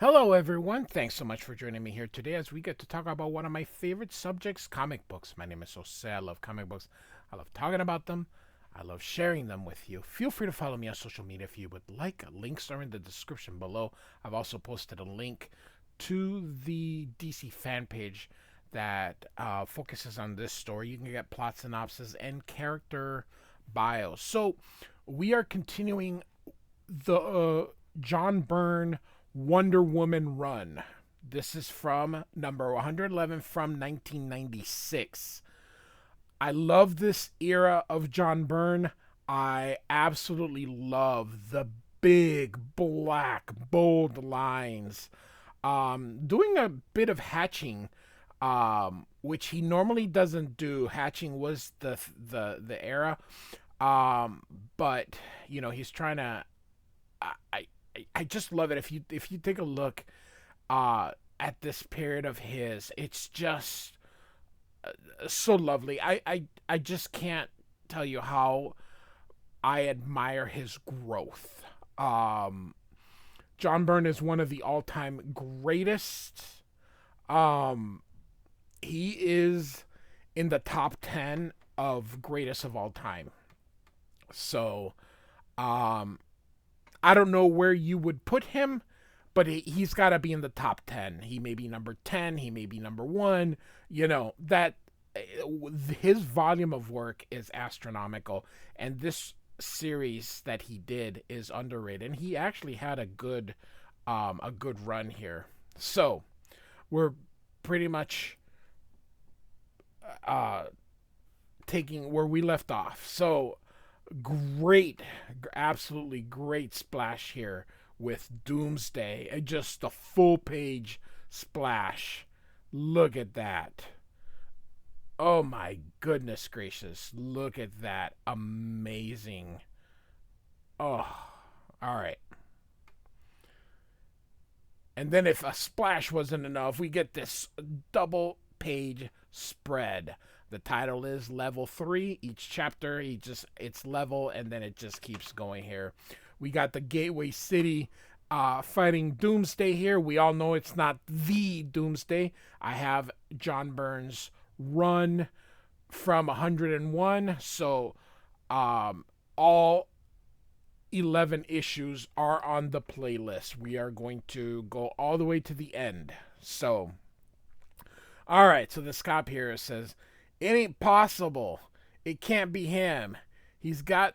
Hello, everyone. Thanks so much for joining me here today as we get to talk about one of my favorite subjects, comic books. My name is Jose. I love comic books. I love talking about them. I love sharing them with you. Feel free to follow me on social media if you would like. Links are in the description below. I've also posted a link to the DC fan page that focuses on this story. You can get plot synopsis and character bios. So we are continuing the John Byrne Wonder Woman run. This is from number 111 from 1996. I love this era of John Byrne. I absolutely love the big, black, bold lines. Doing a bit of hatching, which he normally doesn't do. Hatching was the era, but he's trying to. I I just love it. If you take a look at this period of his, it's just so lovely. I just can't tell you how I admire his growth. Um, John Byrne is one of the all-time greatest. Um, he is in the top 10 of greatest of all time. So, um, I don't know where you would put him, but he's got to be in the top 10. He may be number 10, he may be number 1. That his volume of work is astronomical, and this series that he did is underrated. And he actually had a good run here. So, we're pretty much uh taking where we left off. So, great, absolutely great splash here with Doomsday. Just a full page splash. Look at that. Oh my goodness gracious. Look at that. Amazing. Oh, all right. And then if a splash wasn't enough, we get this double page spread. The title is Level 3. Each chapter, it's level, and then it just keeps going here. We got the Gateway City fighting Doomsday here. We all know it's not the Doomsday. I have John Byrne's run from 101. So all 11 issues are on the playlist. We are going to go all the way to the end. So, all right. So this cop here says, "It ain't possible. It can't be him. He's got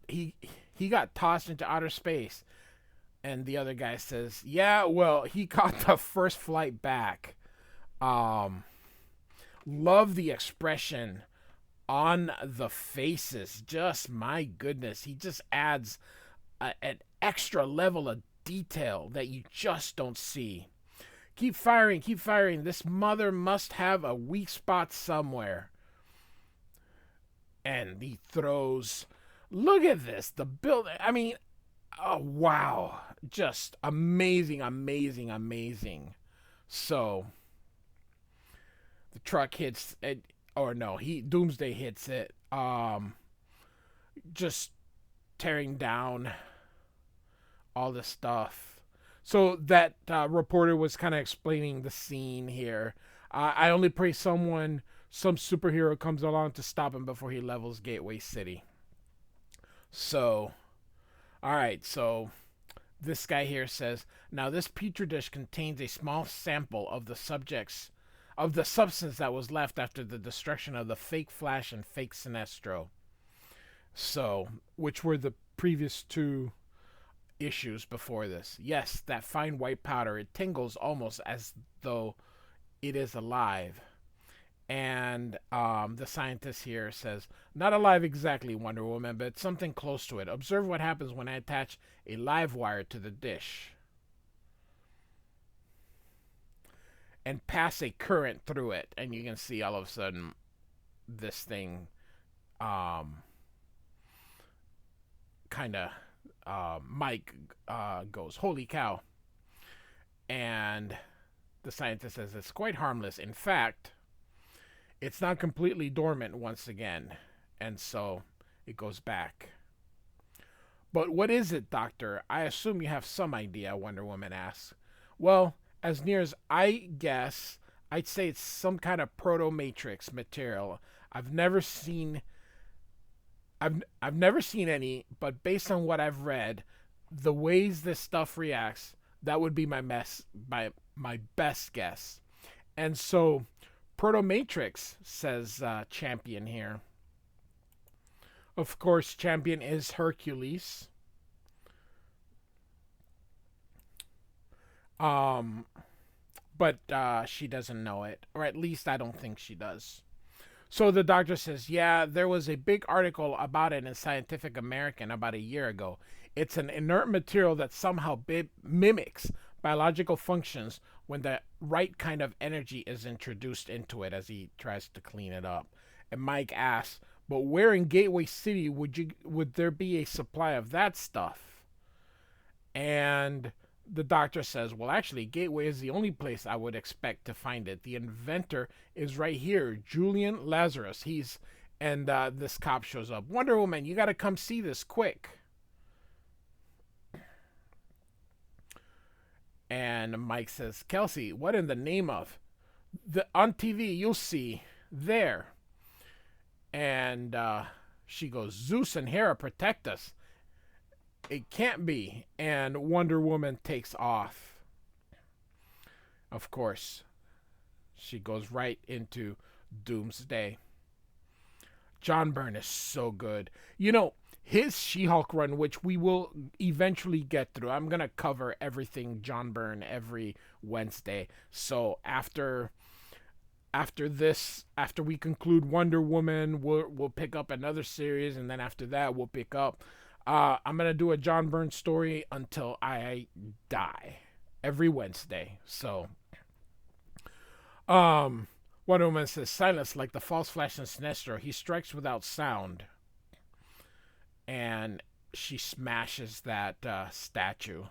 he got tossed into outer space." And the other guy says, "Yeah, well, he caught the first flight back." Um, love the expression on the faces. Just my goodness, he just adds an extra level of detail that you just don't see. Keep firing, keep firing. This mother must have a weak spot somewhere. And he throws. Look at this. The build. I mean, oh, wow. Just amazing, amazing, amazing. So, the truck hits it. Or no, Doomsday hits it. Just tearing down all the stuff. So that reporter was kind of explaining the scene here. I only pray some superhero comes along to stop him before he levels Gateway City. So, all right. So this guy here says, "Now this petri dish contains a small sample of the substance that was left after the destruction of the fake Flash and fake Sinestro." So, which were the previous two issues before this. "Yes, that fine white powder, it tingles almost as though it is alive." And the scientist here says, "Not alive exactly, Wonder Woman, but something close to it. Observe what happens when I attach a live wire to the dish and pass a current through it." And you can see all of a sudden this thing kind of Mike goes, "Holy cow." And the scientist says it's quite harmless. In fact, it's not completely dormant once again. And so it goes back. "But what is it, Doctor? I assume you have some idea," Wonder Woman asks. Well, as near as I guess, I'd say it's some kind of proto matrix material. I've never seen I've never seen any, but based on what I've read, the ways this stuff reacts, that would be my best guess. And so, proto matrix says Champion here. Of course, Champion is Hercules. Um, but she doesn't know it, or at least I don't think she does. So the doctor says, yeah, there was a big article about it in Scientific American about a year ago. It's an inert material that somehow mimics biological functions when the right kind of energy is introduced into it, as he tries to clean it up. And Mike asks, but where in Gateway City would there be a supply of that stuff? And the doctor says, well, actually, Gateway is the only place I would expect to find it. The inventor is right here, Julian Lazarus. And this cop shows up. Wonder Woman, you got to come see this quick. And Mike says, Kelsey, what in the name of? On TV, you'll see. There. And she goes, Zeus and Hera protect us. It can't be. And Wonder Woman takes off. Of course, she goes right into Doomsday. John Byrne is so good. You know, his She-Hulk run, which we will eventually get through. I'm going to cover everything John Byrne every Wednesday. So after we conclude Wonder Woman, we'll pick up another series, and then after that we'll pick up I'm going to do a John Byrne story until I die every Wednesday. So, Wonder Woman says, silence like the false flash in Sinestro. He strikes without sound. And she smashes that statue.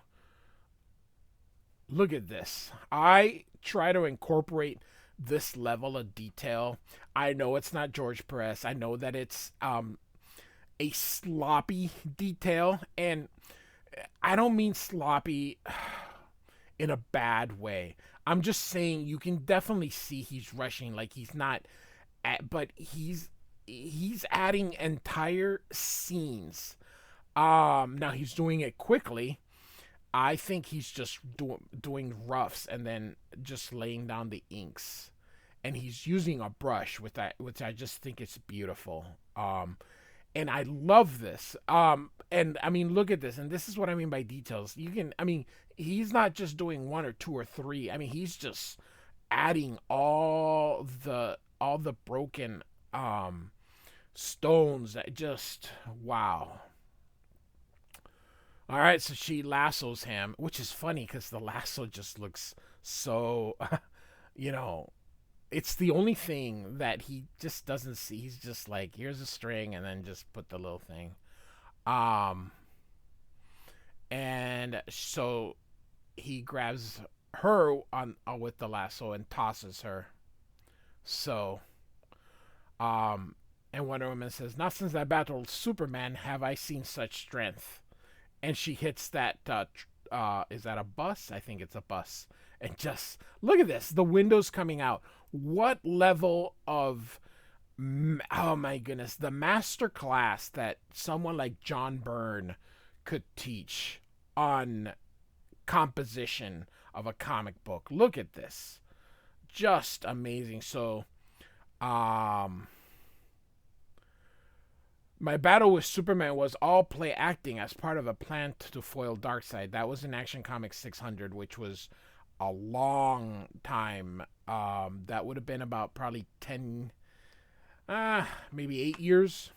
Look at this. I try to incorporate this level of detail. I know it's not George Perez. I know that it's a sloppy detail, and I don't mean sloppy in a bad way. I'm just saying you can definitely see he's rushing, like he's not, but he's adding entire scenes. Now he's doing it quickly. I think he's just doing roughs and then just laying down the inks, and he's using a brush with that, which I just think is beautiful. And I love this. And I mean, look at this. And this is what I mean by details. He's not just doing one or two or three. I mean, he's just adding all the broken stones. That just, wow. All right, so she lassos him, which is funny because the lasso just looks so, it's the only thing that he just doesn't see. He's just like, here's a string, and then just put the little thing. And so he grabs her on with the lasso and tosses her. So, and Wonder Woman says, not since I battled Superman have I seen such strength. And she hits that, is that a bus? I think it's a bus. And just, look at this. The windows coming out. What level of, oh my goodness, the master class that someone like John Byrne could teach on composition of a comic book. Look at this. Just amazing. So, my battle with Superman was all play acting as part of a plan to foil Darkseid. That was in Action Comics 600, which was a long time. That would have been about probably 10, maybe 8 years.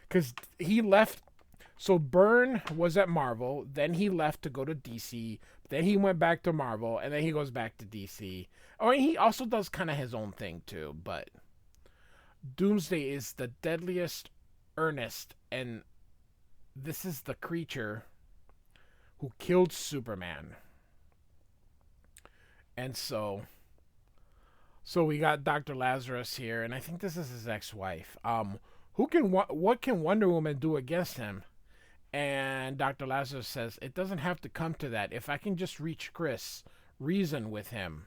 Because he left. So Byrne was at Marvel. Then he left to go to DC. Then he went back to Marvel. And then he goes back to DC. Oh, and he also does kind of his own thing too. But Doomsday is the deadliest earnest, and this is the creature who killed Superman. And so we got Dr. Lazarus here, and I think this is his ex-wife. What can Wonder Woman do against him? And Dr. Lazarus says, it doesn't have to come to that. If I can just reach Chris reason with him.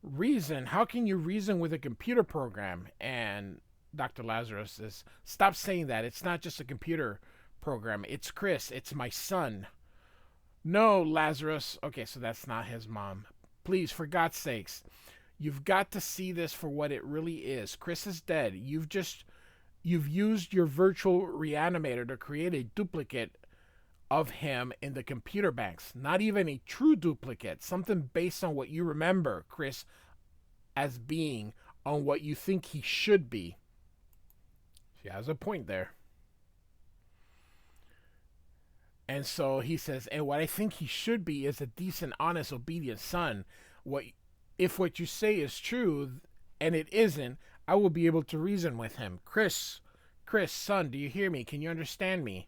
Reason? How can you reason with a computer program? And Dr. Lazarus says, stop saying that. It's not just a computer program. It's Chris. It's my son. No, Lazarus. Okay, so that's not his mom. Please, for God's sakes, you've got to see this for what it really is. Chris is dead. You've used your virtual reanimator to create a duplicate of him in the computer banks. Not even a true duplicate. Something based on what you remember Chris as being, on what you think he should be. She has a point there. And so he says, and what I think he should be is a decent, honest, obedient son. If what you say is true, and it isn't, I will be able to reason with him. Chris, son, do you hear me? Can you understand me?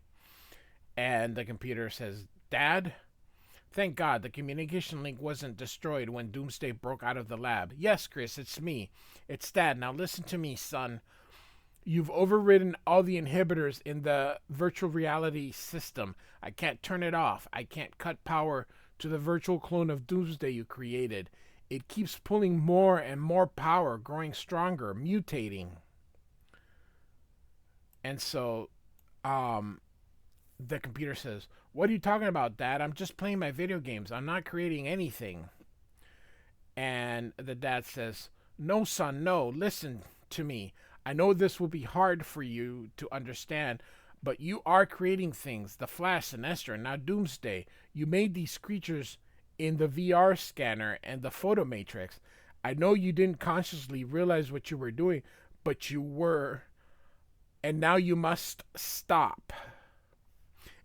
And the computer says, Dad? Thank God the communication link wasn't destroyed when Doomsday broke out of the lab. Yes, Chris, it's me. It's Dad. Now listen to me, son. You've overridden all the inhibitors in the virtual reality system. I can't turn it off. I can't cut power to the virtual clone of Doomsday you created. It keeps pulling more and more power, growing stronger, mutating. And so, the computer says, what are you talking about, Dad? I'm just playing my video games. I'm not creating anything. And the dad says, no, son, no. Listen to me. I know this will be hard for you to understand, but you are creating things. The Flash, Sinestro, and now Doomsday. You made these creatures in the VR scanner and the photo matrix. I know you didn't consciously realize what you were doing, but you were. And now you must stop.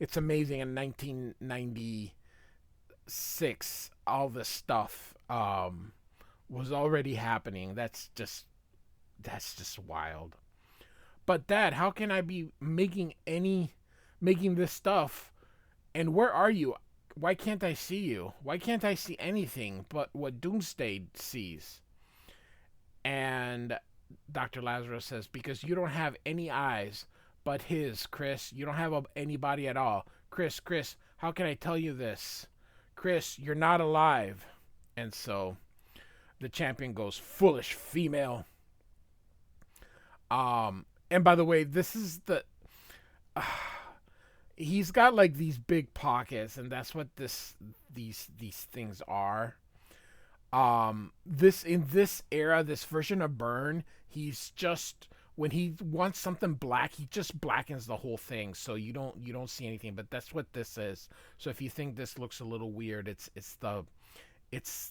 It's amazing. In 1996, all this stuff was already happening. That's just wild. But Dad, how can I be making this stuff? And where are you? Why can't I see you? Why can't I see anything but what Doomsday sees? And Dr. Lazarus says, because you don't have any eyes but his, Chris. You don't have anybody at all. Chris, how can I tell you this? Chris, you're not alive. And so the champion goes, foolish female. And by the way, this is he's got like these big pockets, and that's what these things are. In this era, this version of Byrne, he's just, when he wants something black, he just blackens the whole thing, so you don't see anything. But that's what this is. So if you think this looks a little weird, it's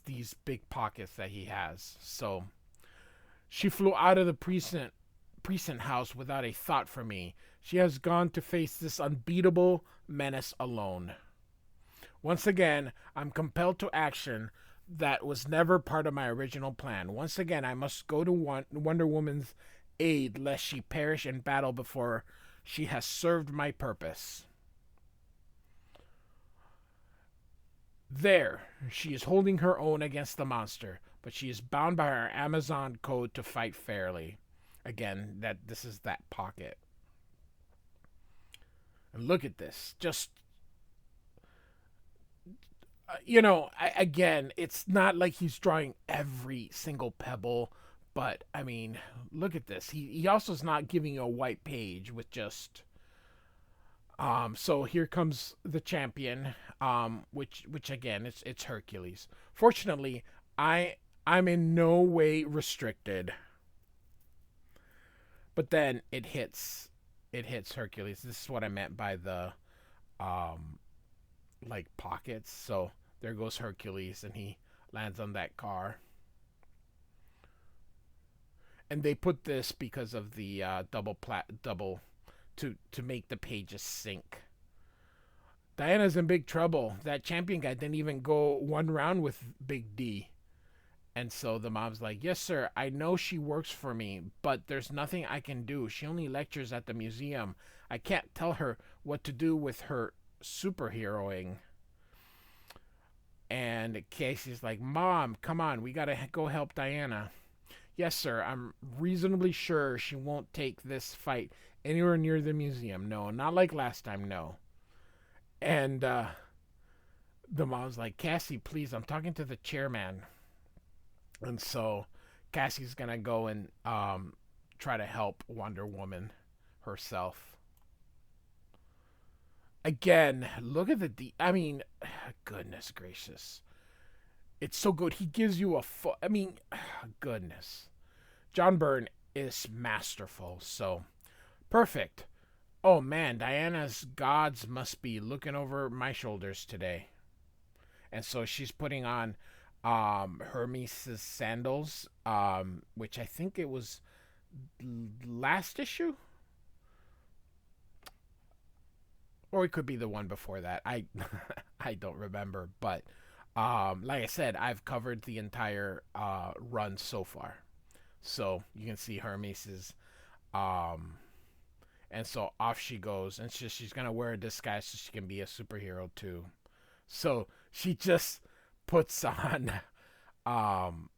these big pockets that he has. So she flew out of the precinct house without a thought for me. She has gone to face this unbeatable menace alone. Once again, I'm compelled to action that was never part of my original plan. Once again, I must go to Wonder Woman's aid lest she perish in battle before she has served my purpose. There, she is holding her own against the monster, but she is bound by her Amazon code to fight fairly. Again, this is that pocket. And look at this. Just, again, it's not like he's drawing every single pebble, but, I mean, look at this. He also is not giving you a white page with just, so here comes the champion, which again, it's Hercules. Fortunately, I'm in no way restricted. But then it hits Hercules. This is what I meant by the like pockets. So there goes Hercules, and he lands on that car. And they put this because of the double to make the pages sync. Diana's in big trouble. That champion guy didn't even go one round with Big D. And so the mom's like, yes, sir, I know she works for me, but there's nothing I can do. She only lectures at the museum. I can't tell her what to do with her superheroing. And Casey's like, Mom, come on, we got to go help Diana. Yes, sir, I'm reasonably sure she won't take this fight anywhere near the museum. No, not like last time, no. And the mom's like, Cassie, please, I'm talking to the chairman. And so Cassie's gonna go and try to help Wonder Woman herself. Again, look at I mean, goodness gracious. It's so good. He gives you I mean, goodness. John Byrne is masterful. So perfect. Oh man, Diana's gods must be looking over my shoulders today. And so she's putting on Hermes' sandals, which I think it was last issue, or it could be the one before that. I I don't remember, but like I said, I've covered the entire run so far, so you can see Hermes's, um, and so off she goes, and she's gonna wear a disguise so she can be a superhero too. So she just puts on um,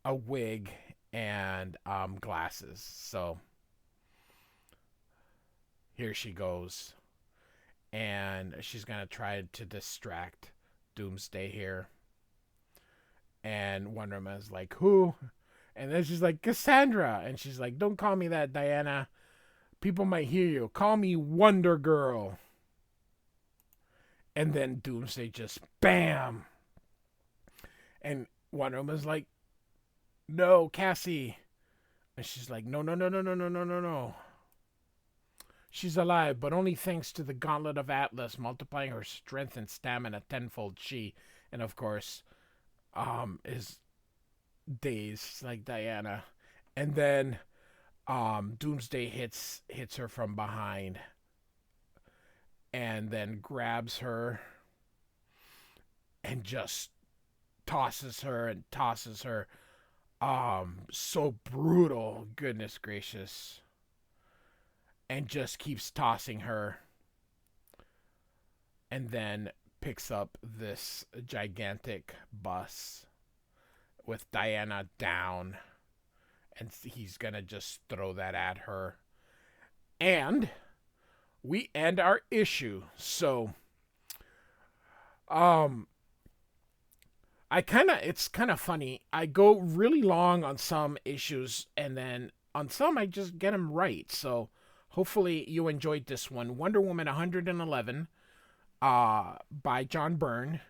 a wig and glasses. So here she goes, and she's gonna try to distract Doomsday here. And Wonder Woman's like, "Who?" And then she's like, "Cassandra," and she's like, "Don't call me that, Diana. People might hear you. Call me Wonder Girl." And then Doomsday just bam. And Wonder Woman's like, "No, Cassie." And she's like, "No, no, no, no, no, no, no, no, no. She's alive, but only thanks to the Gauntlet of Atlas, multiplying her strength and stamina tenfold." She, and of course, is dazed like Diana. And then Doomsday hits her from behind and then grabs her and just tosses her and tosses her. So brutal, goodness gracious. And just keeps tossing her. And then picks up this gigantic bus with Diana down. And he's gonna just throw that at her. And we end our issue. So, it's kind of funny. I go really long on some issues, and then on some I just get them right. So hopefully you enjoyed this one. Wonder Woman 111 by John Byrne.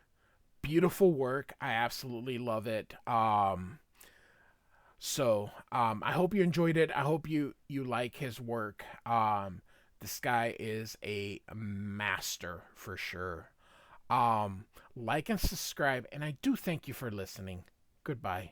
Beautiful work. I absolutely love it. I hope you enjoyed it. I hope you like his work. This guy is a master for sure. Like and subscribe, and I do thank you for listening. Goodbye.